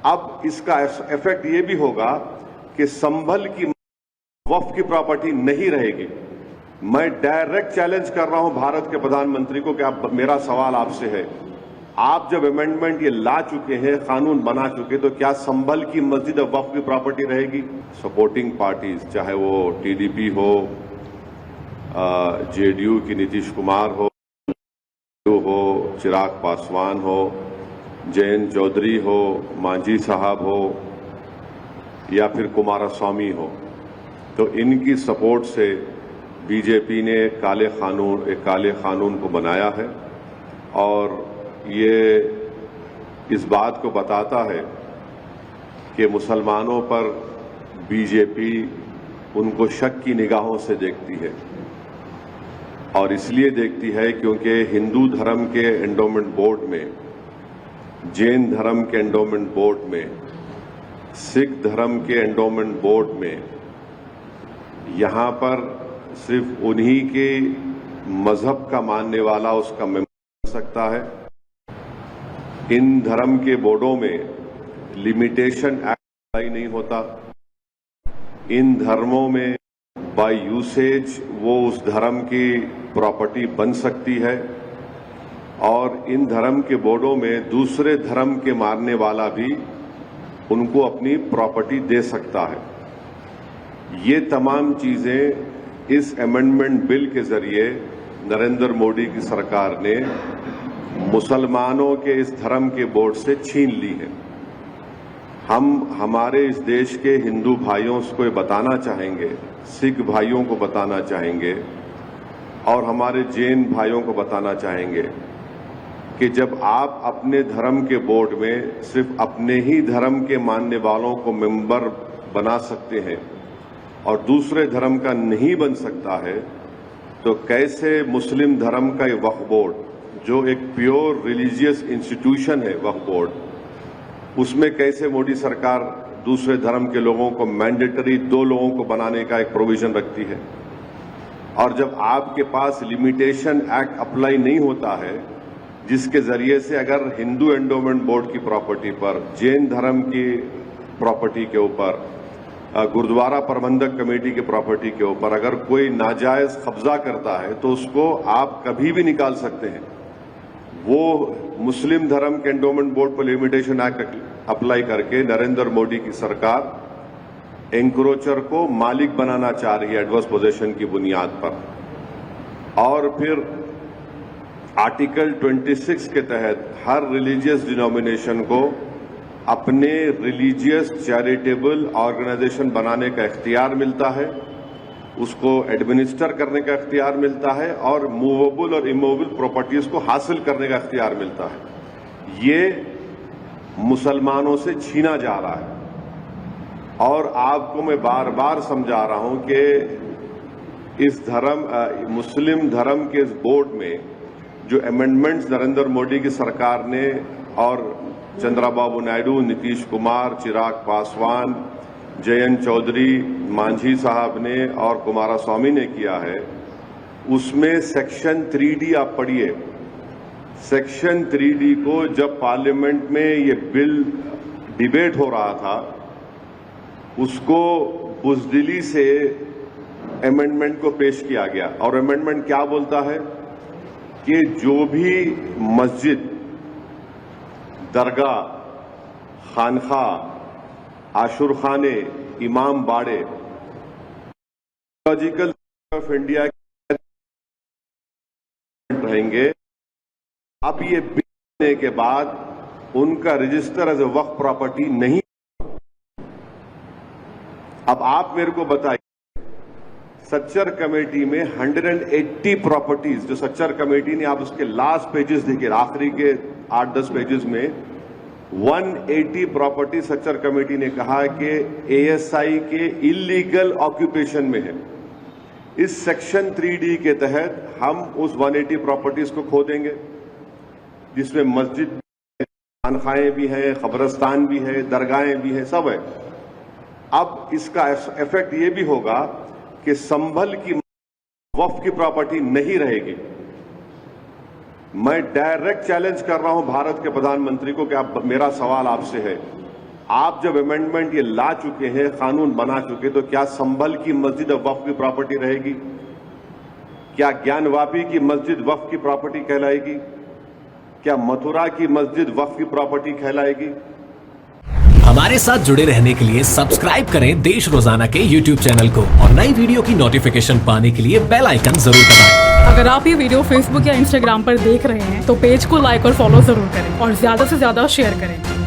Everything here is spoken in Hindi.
अब इसका इफेक्ट ये भी होगा कि संभल की वक्फ की प्रॉपर्टी नहीं रहेगी। मैं डायरेक्ट चैलेंज कर रहा हूं भारत के प्रधानमंत्री को कि आप, मेरा सवाल आपसे है, आप जब अमेंडमेंट ये ला चुके हैं, कानून बना चुके, तो क्या संभल की मस्जिद वक्फ की प्रॉपर्टी रहेगी? सपोर्टिंग पार्टीज, चाहे वो टीडीपी हो, जेडीयू की नीतीश कुमार हो, चिराग पासवान हो, जयंत चौधरी हो, मांझी साहब हो, या फिर कुमारस्वामी हो, तो इनकी सपोर्ट से बीजेपी ने एक काले कानून को बनाया है और ये इस बात को बताता है कि मुसलमानों पर बीजेपी उनको शक की निगाहों से देखती है। और इसलिए देखती है क्योंकि हिंदू धर्म के एंडोमेंट बोर्ड में, जैन धर्म के एंडोमेंट बोर्ड में, सिख धर्म के एंडोमेंट बोर्ड में यहां पर सिर्फ उन्हीं के मजहब का मानने वाला उसका मेंबर बन सकता है। इन धर्म के बोर्डों में लिमिटेशन एक्ट अप्लाई नहीं होता। इन धर्मों में बाय यूसेज वो उस धर्म की प्रॉपर्टी बन सकती है और इन धर्म के बोर्डों में दूसरे धर्म के मानने वाला भी उनको अपनी प्रॉपर्टी दे सकता है। ये तमाम चीजें इस अमेंडमेंट बिल के जरिए नरेंद्र मोदी की सरकार ने मुसलमानों के इस धर्म के बोर्ड से छीन ली है। हम हमारे इस देश के हिंदू भाइयों को बताना चाहेंगे, सिख भाइयों को बताना चाहेंगे और हमारे जैन भाइयों को बताना चाहेंगे कि जब आप अपने धर्म के बोर्ड में सिर्फ अपने ही धर्म के मानने वालों को मेंबर बना सकते हैं और दूसरे धर्म का नहीं बन सकता है, तो कैसे मुस्लिम धर्म का ये वक्फ बोर्ड, जो एक प्योर रिलीजियस इंस्टीट्यूशन है वक्फ बोर्ड, उसमें कैसे मोदी सरकार दूसरे धर्म के लोगों को मैंडेटरी 2 लोगों को बनाने का एक प्रोविजन रखती है। और जब आपके पास लिमिटेशन एक्ट अप्लाई नहीं होता है, जिसके जरिए से अगर हिंदू एंडोमेंट बोर्ड की प्रॉपर्टी पर, जैन धर्म की प्रॉपर्टी के ऊपर, गुरुद्वारा प्रबंधक कमेटी की प्रॉपर्टी के ऊपर अगर कोई नाजायज कब्जा करता है तो उसको आप कभी भी निकाल सकते हैं। वो मुस्लिम धर्म के एंडोमेंट बोर्ड पर लिमिटेशन एक्ट अप्लाई करके नरेंद्र मोदी की सरकार एंक्रोचर को मालिक बनाना चाह रही है एडवर्स पोजेशन की बुनियाद पर। और फिर आर्टिकल 26 के तहत हर रिलीजियस डिनोमिनेशन को अपने रिलीजियस चैरिटेबल ऑर्गेनाइजेशन बनाने का इख्तियार मिलता है, उसको एडमिनिस्टर करने का इख्तियार मिलता है और मूवेबल और इमूवेबल प्रॉपर्टीज को हासिल करने का इख्तियार मिलता है। ये मुसलमानों से छीना जा रहा है और आपको मैं बार बार समझा रहा हूं कि इस मुस्लिम धर्म के इस बोर्ड में जो अमेंडमेंट्स नरेंद्र मोदी की सरकार ने और चंद्रबाबू नायडू, नीतीश कुमार, चिराग पासवान, जयंत चौधरी, मांझी साहब ने और कुमारस्वामी ने किया है, उसमें सेक्शन 3D आप पढ़िए। सेक्शन 3D को जब पार्लियामेंट में ये बिल डिबेट हो रहा था, उसको बुज़दिली से अमेंडमेंट को पेश किया गया और अमेंडमेंट क्या बोलता है कि जो भी मस्जिद, दरगाह, खानखा, आशुरखाने, इमाम बाड़े लॉजिकल ऑफ इंडिया के रहेंगे, अब ये बिल होने के बाद उनका register as a Waqf property नहीं। अब आप मेरे को बताइए, सच्चर कमेटी में 180 प्रॉपर्टीज, जो सच्चर कमेटी ने, आप उसके लास्ट पेजेस देखिए, आखिरी के 8-10 पेजेस में 180 प्रॉपर्टी सच्चर कमेटी ने कहा कि एएसआई के इलीगल ऑक्यूपेशन में है। इस सेक्शन 3D के तहत हम उस 180 प्रॉपर्टीज को खो देंगे, जिसमें मस्जिद, खानखाएं भी हैं, कब्रिस्तान भी है, दरगाहें भी हैं, सब है। अब इसका इफेक्ट ये भी होगा कि संभल की वक्फ की प्रॉपर्टी नहीं रहेगी। मैं डायरेक्ट चैलेंज कर रहा हूं भारत के प्रधानमंत्री को कि आप, मेरा सवाल आपसे है, आप जब अमेंडमेंट ये ला चुके हैं, कानून बना चुके, तो क्या संभल की मस्जिद वक्फ की प्रॉपर्टी रहेगी? क्या ज्ञानवापी की मस्जिद वक्फ की प्रॉपर्टी कहलाएगी? क्या मथुरा की मस्जिद वक्फ की प्रॉपर्टी कहलाएगी? हमारे साथ जुड़े रहने के लिए सब्सक्राइब करें देश रोजाना के YouTube चैनल को और नई वीडियो की नोटिफिकेशन पाने के लिए बेल आइकन जरूर दबाएं। अगर आप ये वीडियो फेसबुक या इंस्टाग्राम पर देख रहे हैं तो पेज को लाइक और फॉलो जरूर करें और ज्यादा से ज्यादा शेयर करें।